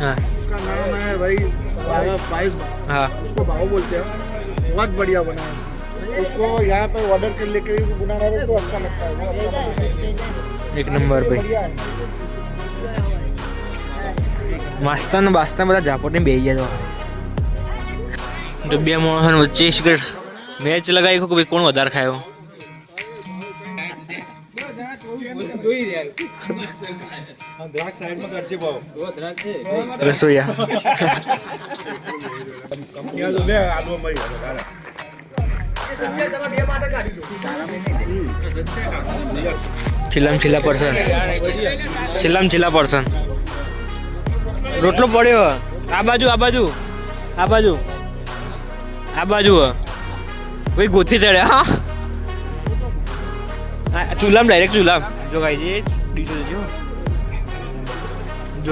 हाँ उसका नाम है भाई पाइस। हाँ उसको भाव बोलते हैं। बहुत बढ़िया बना है। उसको यहाँ पे ऑर्डर कर लेके बुना रहा है तो अच्छा लगता है। वो अच्छा लगता है। एक नंबर भाई बढ़िया है। मास्ता ने बास्ता બધા ઝાપોટ ને બેહી ગયા તો બે મોહન વચ્ચે સિગરેટ મેચ લગાવી કે ભાઈ કોણ વધારે ખાયો દ્રાક્ષ સાઈડ માં કરજે ભાવ રસોઈયા કંપનીઓ તો લે આલુ મળી હવે છેલ્લા પર્સન રોટલો પડ્યો આ બાજુ ભાઈ ગોથી ચડ્યા હા ચૂલામ ડાયરેક્ટ ચૂલામ જો ગાઈ ડીશો જો